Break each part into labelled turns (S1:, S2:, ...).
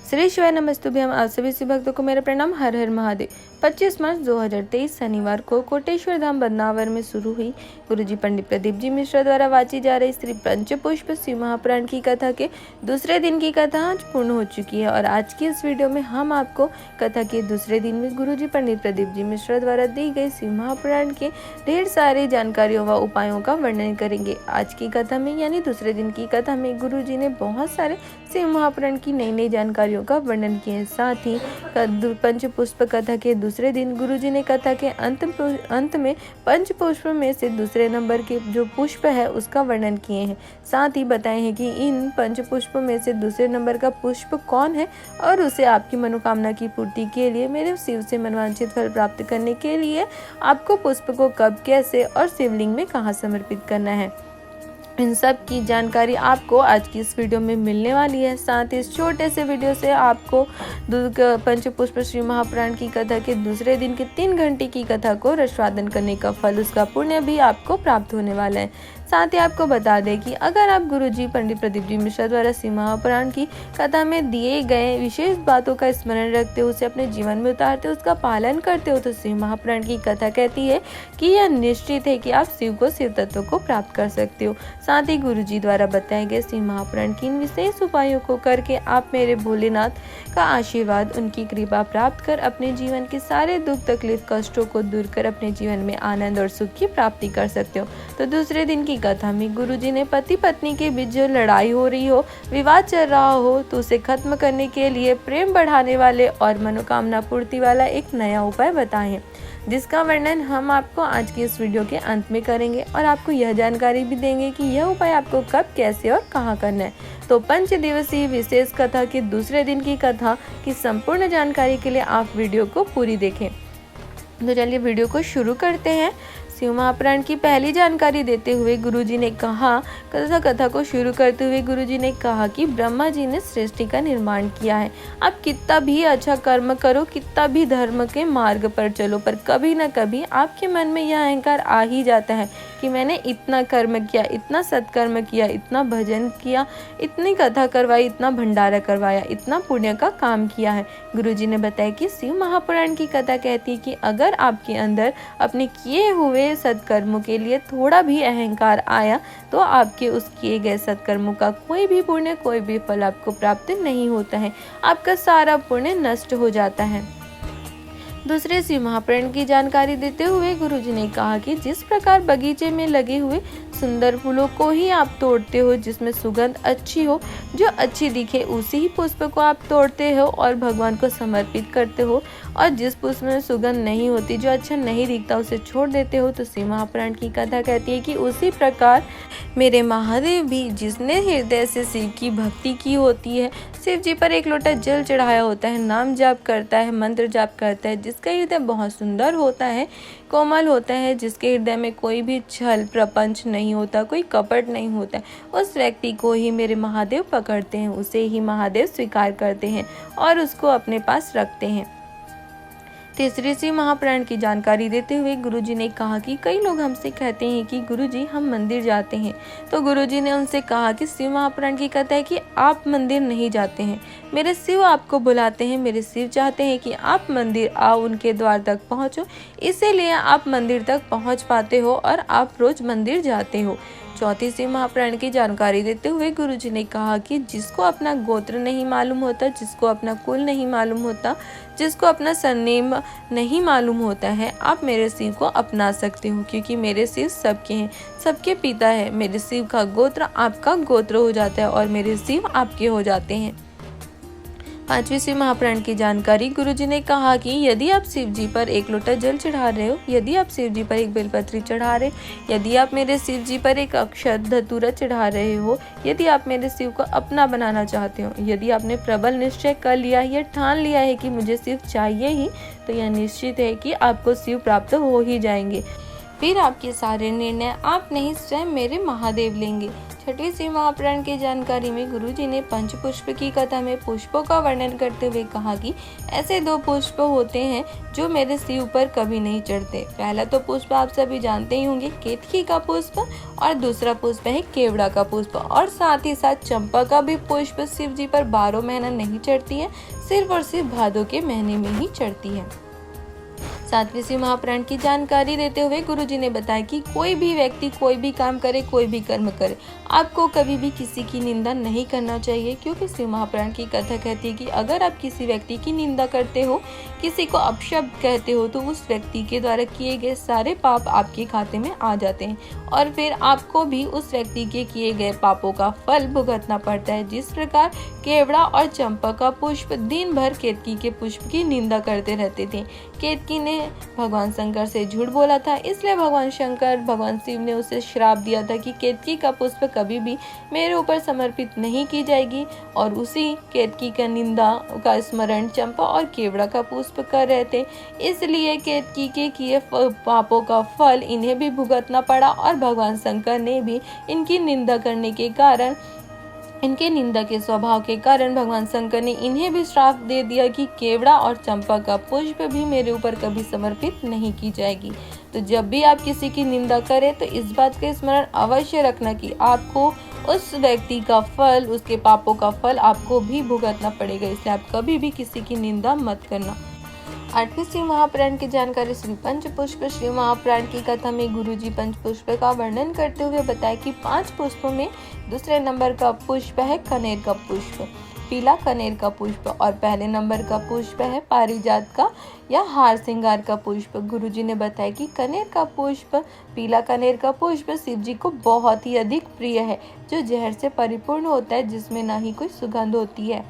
S1: श्री शिवाय नमस्तुभ्यम। आप सभी शिव भक्तों को मेरा प्रणाम। हर हर महादेव। 25 मार्च 2023 शनिवार को कोटेश्वर धाम बदनावर में शुरू हुई गुरुजी पंडित प्रदीप जी मिश्रा द्वारा वाची जा रही श्री पंचपुष्प शिव महापुराण की कथा के दूसरे दिन की कथा आज पूर्ण हो चुकी है और आज की इस वीडियो में हम आपको कथा के दूसरे दिन में गुरुजी पंडित प्रदीप जी मिश्रा द्वारा दी गई शिव महापुराण के ढेर सारी जानकारियों व उपायों का वर्णन करेंगे। आज की कथा में यानी दूसरे दिन की कथा में गुरुजी ने बहुत सारे शिव महापुराण की नई नई जानकारियों का वर्णन किए। साथ ही पंचपुष्प कथा के दूसरे दिन गुरुजी ने कथा के अंत में पंचपुष्प में से दूसरे नंबर के जो पुष्प है उसका वर्णन किए हैं। साथ ही बताए हैं कि इन पंचपुष्प में से दूसरे नंबर का पुष्प कौन है और उसे आपकी मनोकामना की पूर्ति के लिए मेरे शिव से मनवांछित फल प्राप्त करने के लिए आपको पुष्प को कब, कैसे और शिवलिंग में कहाँ समर्पित करना है। इन सब की जानकारी आपको आज की इस वीडियो में मिलने वाली है। साथ ही इस छोटे से वीडियो से आपको पंचपुष्प श्री महापुराण की कथा के दूसरे दिन के 3 घंटे की कथा को रसवादन करने का फल, उसका पुण्य भी आपको प्राप्त होने वाला है। साथ ही आपको बता दें कि अगर आप गुरुजी पंडित प्रदीप जी मिश्रा द्वारा शिव महापुराण की कथा में दिए गए विशेष बातों का स्मरण रखते हो, उसे अपने जीवन में उतारते हो, उसका पालन करते हो, तो शिव महापुराण की कथा कहती है कि यह निश्चित है कि आप शिव तत्व को प्राप्त कर सकते हो। साथ ही गुरुजी द्वारा बताए गए शिव महापुराण की इन विशेष उपायों को करके आप मेरे भोलेनाथ का आशीर्वाद, उनकी कृपा प्राप्त कर अपने जीवन के सारे दुख, तकलीफ, कष्टों को दूर कर अपने जीवन में आनंद और सुख की प्राप्ति कर सकते हो। तो दूसरे दिन की कथा में गुरुजी ने पति पत्नी के बीच जो लड़ाई हो रही हो, विवाद चल रहा हो, तो उसे खत्म करने के लिए प्रेम बढ़ाने वाले और मनोकामना पूर्ति वाला एक नया उपाय बताए हैं, जिसका वर्णन हम आपको आज की इस वीडियो के अंत में करेंगे और आपको यह जानकारी भी देंगे कि यह उपाय आपको कब, कैसे और कहाँ करना है। तो 5 दिवसीय विशेष कथा के दूसरे दिन की कथा की संपूर्ण जानकारी के लिए आप वीडियो को पूरी देखें। तो चलिए वीडियो को शुरू करते हैं। शिव महापुराण की पहली जानकारी देते हुए गुरुजी ने कहा, कथा को शुरू करते हुए गुरुजी ने कहा कि ब्रह्मा जी ने सृष्टि का निर्माण किया है। आप कितना भी अच्छा कर्म करो, कितना भी धर्म के मार्ग पर चलो, पर कभी न कभी आपके मन में यह अहंकार आ ही जाता है कि मैंने इतना कर्म किया, इतना सत्कर्म किया, इतना भजन किया, इतनी कथा करवाई, इतना भंडारा करवाया, इतना पुण्य का काम किया है। गुरुजी ने बताया कि शिव महापुराण की कथा कहती है कि अगर आपके अंदर अपने किए हुए सत्कर्मों के लिए थोड़ा भी अहंकार आया तो आपके उस किए गए सत्कर्मों का कोई भी पुण्य, कोई भी फल आपको प्राप्त नहीं होता है। आपका सारा पुण्य नष्ट हो जाता है। दूसरे शिव महापुराण की जानकारी देते हुए गुरुजी ने कहा कि जिस प्रकार बगीचे में लगे हुए सुंदर फूलों को ही आप तोड़ते हो, जिसमें सुगंध अच्छी हो, जो अच्छी दिखे, उसी ही पुष्प को आप तोड़ते हो और भगवान को समर्पित करते हो, और जिस पुष्प में सुगंध नहीं होती, जो अच्छा नहीं दिखता, उसे छोड़ देते हो। तो शिव महापुराण की कथा कहती है कि उसी प्रकार मेरे महादेव भी, जिसने हृदय से शिव की भक्ति की होती है, शिव जी पर एक लोटा जल चढ़ाया होता है, नाम जाप करता है, मंत्र जाप करता है, जिसका हृदय बहुत सुंदर होता है, कोमल होता है, जिसके हृदय में कोई भी छल प्रपंच नहीं होता, कोई कपट नहीं होता, उस व्यक्ति को ही मेरे महादेव पकड़ते हैं, उसे ही महादेव स्वीकार करते हैं और उसको अपने पास रखते हैं। तीसरी शिव महापुराण की जानकारी देते हुए गुरुजी ने कहा कि कई लोग हमसे कहते हैं कि गुरुजी हम मंदिर जाते हैं। तो गुरुजी ने उनसे कहा कि शिव महापुराण की कथा है कि आप मंदिर नहीं जाते हैं, मेरे शिव आपको बुलाते हैं, मेरे शिव चाहते हैं कि आप मंदिर आओ, उनके द्वार तक पहुंचो, इसीलिए आप मंदिर तक पहुंच पाते हो और आप रोज मंदिर जाते हो। चौथी शिव महापुराण की जानकारी देते हुए गुरुजी ने कहा कि जिसको अपना गोत्र नहीं मालूम होता, जिसको अपना कुल नहीं मालूम होता, जिसको अपना सरनेम नहीं मालूम होता है, आप मेरे शिव को अपना सकते हो, क्योंकि मेरे शिव सबके हैं, सबके पिता है। मेरे शिव का गोत्र आपका गोत्र हो जाता है और मेरे शिव आपके हो जाते हैं। 5वीं शिव महापुराण की जानकारी गुरुजी ने कहा कि यदि आप शिव जी पर एक लोटा जल चढ़ा रहे हो, यदि आप शिव जी पर एक बेलपत्री चढ़ा रहे, यदि आप मेरे शिव जी पर एक अक्षत धतूरा चढ़ा रहे हो, यदि आप मेरे शिव को अपना बनाना चाहते हो, यदि आपने प्रबल निश्चय कर लिया है, ठान लिया है कि मुझे शिव चाहिए ही, तो यह निश्चित है कि आपको शिव प्राप्त हो ही जाएंगे। फिर आपके सारे निर्णय आप नहीं, स्वयं मेरे महादेव लेंगे। छठी महापुराण की जानकारी में गुरुजी ने पंचपुष्प की कथा में पुष्पों का वर्णन करते हुए कहा कि ऐसे 2 पुष्प होते हैं जो मेरे शिव पर कभी नहीं चढ़ते। पहला तो पुष्प आप सभी जानते ही होंगे, केतकी का पुष्प, और दूसरा पुष्प है केवड़ा का पुष्प। और साथ ही साथ चंपा का भी पुष्प शिव जी पर 12 महीना नहीं चढ़ती है, सिर्फ और सिर्फ भादों के महीने में ही चढ़ती है। 7वीं महापुराण की जानकारी देते हुए गुरुजी ने बताया कि कोई भी व्यक्ति कोई भी काम करे, कोई भी कर्म करे, आपको कभी भी किसी की निंदा नहीं करना चाहिए, क्योंकि शिव महापुराण की कथा कहती है कि अगर आप किसी व्यक्ति की निंदा करते हो, किसी को अपशब्द कहते हो, तो उस व्यक्ति के द्वारा किए गए सारे पाप आपके खाते में आ जाते हैं और फिर आपको भी उस व्यक्ति के किए गए पापों का फल भुगतना पड़ता है। जिस प्रकार केवड़ा और चंपा का पुष्प दिन भर केतकी के पुष्प की निंदा करते रहते थे। केतकी ने भगवान शंकर से झूठ बोला था, इसलिए भगवान शिव ने उसे श्राप दिया था कि केतकी का पुष्प कभी भी मेरे ऊपर समर्पित नहीं की जाएगी। और उसी केतकी का निंदा का स्मरण चंपा और केवड़ा का पुष्प कर रहे थे, इसलिए केतकी के किए पापों का फल इन्हें भी भुगतना पड़ा। और भगवान शंकर ने भी इनकी निंदा करने के कारण, इनके निंदा के स्वभाव के कारण भगवान शंकर ने इन्हें भी श्राप दे दिया कि केवड़ा और चंपा का पुष्प भी मेरे ऊपर कभी समर्पित नहीं की जाएगी। तो जब भी आप किसी की निंदा करें तो इस बात का स्मरण अवश्य रखना कि आपको उस व्यक्ति का फल, उसके पापों का फल आपको भी भुगतना पड़ेगा, इसलिए आप कभी भी किसी की निंदा मत करना। 8वीं शिव महापुराण की जानकारी श्री पंचपुष्प शिव महापुराण की कथा में गुरुजी पंचपुष्प का वर्णन करते हुए बताया कि 5 पुष्पों में दूसरे नंबर का पुष्प है कनेर का पुष्प, पीला कनेर का पुष्प, और पहले नंबर का पुष्प है पारिजात का या हार श्रृंगार का पुष्प। गुरुजी ने बताया कि कनेर का पुष्प, पीला कनेर का पुष्प शिव जी को बहुत ही अधिक प्रिय है, जो जहर से परिपूर्ण होता है, जिसमें ना ही कोई सुगंध होती है।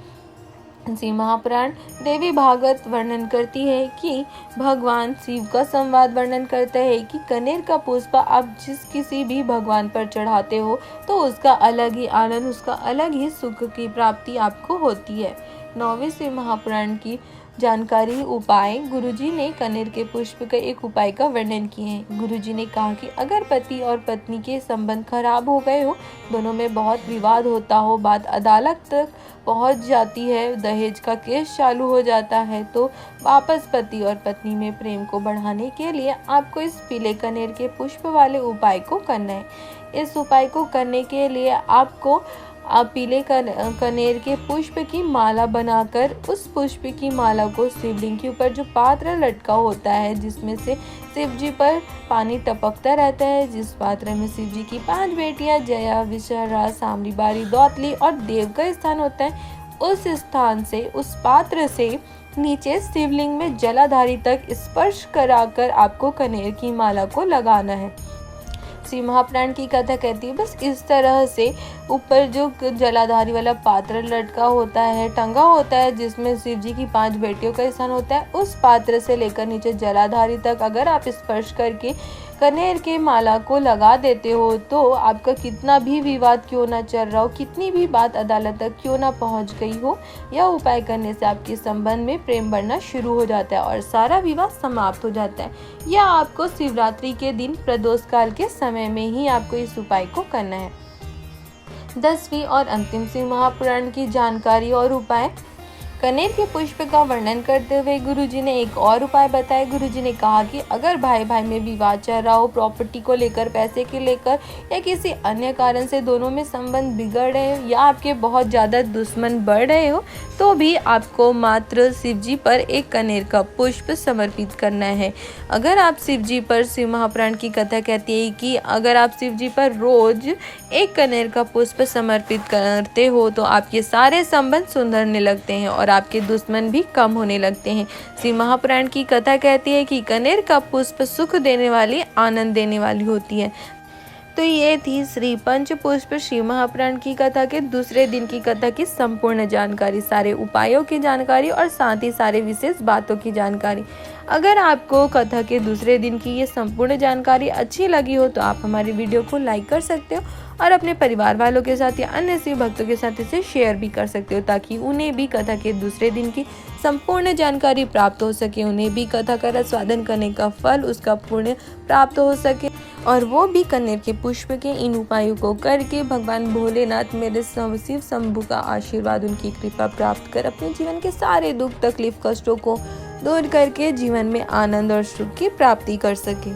S1: शिव महापुराण देवी भागवत वर्णन करती है कि भगवान शिव का संवाद वर्णन करता है कि कनेर का पुष्प आप किसी भी भगवान पर चढ़ाते हो तो उसका अलग ही आनंद, उसका अलग ही सुख की प्राप्ति आपको होती है। 9वीं शिव महापुराण की जानकारी उपाय, गुरुजी ने कनेर के पुष्प के एक उपाय का वर्णन किए हैं। गुरुजी ने कहा कि अगर पति और पत्नी के संबंध खराब हो गए हो, दोनों में बहुत विवाद होता हो, बात अदालत तक पहुंच जाती है, दहेज का केस चालू हो जाता है, तो वापस पति और पत्नी में प्रेम को बढ़ाने के लिए आपको इस पीले कनेर के पुष्प वाले उपाय को करना है। इस उपाय को करने के लिए आपको पीले कनेर के पुष्प की माला बनाकर उस पुष्प की माला को शिवलिंग के ऊपर जो पात्र लटका होता है, जिसमें से शिव जी पर पानी टपकता रहता है, जिस पात्र में शिव जी की 5 बेटियां जया, विशारा, सामरी, बारी, दौतली और देव का स्थान होता है, उस स्थान से, उस पात्र से नीचे शिवलिंग में जलाधारी तक स्पर्श कराकर आपको कनेर की माला को लगाना है। शिव महापुराण की कथा कहती है बस इस तरह से ऊपर जो जलाधारी वाला पात्र लटका होता है, टंगा होता है, जिसमें शिव जी की 5 बेटियों का स्थान होता है, उस पात्र से लेकर नीचे जलाधारी तक अगर आप स्पर्श करके कनेर के माला को लगा देते हो तो आपका कितना भी विवाद क्यों ना चल रहा हो, कितनी भी बात अदालत तक क्यों ना पहुंच गई हो, यह उपाय करने से आपके संबंध में प्रेम बढ़ना शुरू हो जाता है और सारा विवाद समाप्त हो जाता है। यह आपको शिवरात्रि के दिन प्रदोष काल के समय में ही आपको इस उपाय को करना है। 10वीं और अंतिम शिव महापुराण की जानकारी और उपाय, कनेर के पुष्प का वर्णन करते हुए गुरुजी ने एक और उपाय बताया। गुरुजी ने कहा कि अगर भाई भाई में विवाद चल रहा हो, प्रॉपर्टी को लेकर, पैसे के लेकर या किसी अन्य कारण से दोनों में संबंध बिगड़ रहे हो या आपके बहुत ज़्यादा दुश्मन बढ़ रहे हो, तो भी आपको मात्र शिव जी पर एक कनेर का पुष्प समर्पित करना है। अगर आप शिव जी पर, शिव महापुराण की कथा कहती है कि अगर आप शिव जी पर रोज एक कनेर का पुष्प समर्पित करते हो तो आपके सारे संबंध सुधरने लगते हैं और आपके दुश्मन भी कम होने लगते हैं। शिव महापुराण की कथा कहती है कि कनेर का पुष्प सुख देने वाली, आनंद देने वाली होती है। तो ये थी श्री पंचपुष्प शिव महापुराण की कथा के दूसरे दिन की कथा की संपूर्ण जानकारी, सारे उपायों की जानकारी और साथ ही सारे विशेष बातों की जानकारी। अगर आपको कथा के दूसरे दिन की ये संपूर्ण जानकारी अच्छी लगी हो तो आप हमारी वीडियो को लाइक कर सकते हो और अपने परिवार वालों के साथ या अन्य शिव भक्तों के साथ इसे शेयर भी कर सकते हो, ताकि उन्हें भी कथा के दूसरे दिन की संपूर्ण जानकारी प्राप्त हो सके, उन्हें भी कथा का रसास्वादन करने का फल, उसका पुण्य प्राप्त हो सके। और वो भी कनेर के पुष्प के इन उपायों को करके भगवान भोलेनाथ मेरे शिव शंभू का आशीर्वाद, उनकी कृपा प्राप्त कर अपने जीवन के सारे दुख तकलीफ कष्टों को दूर करके जीवन में आनंद और सुख की प्राप्ति कर सके।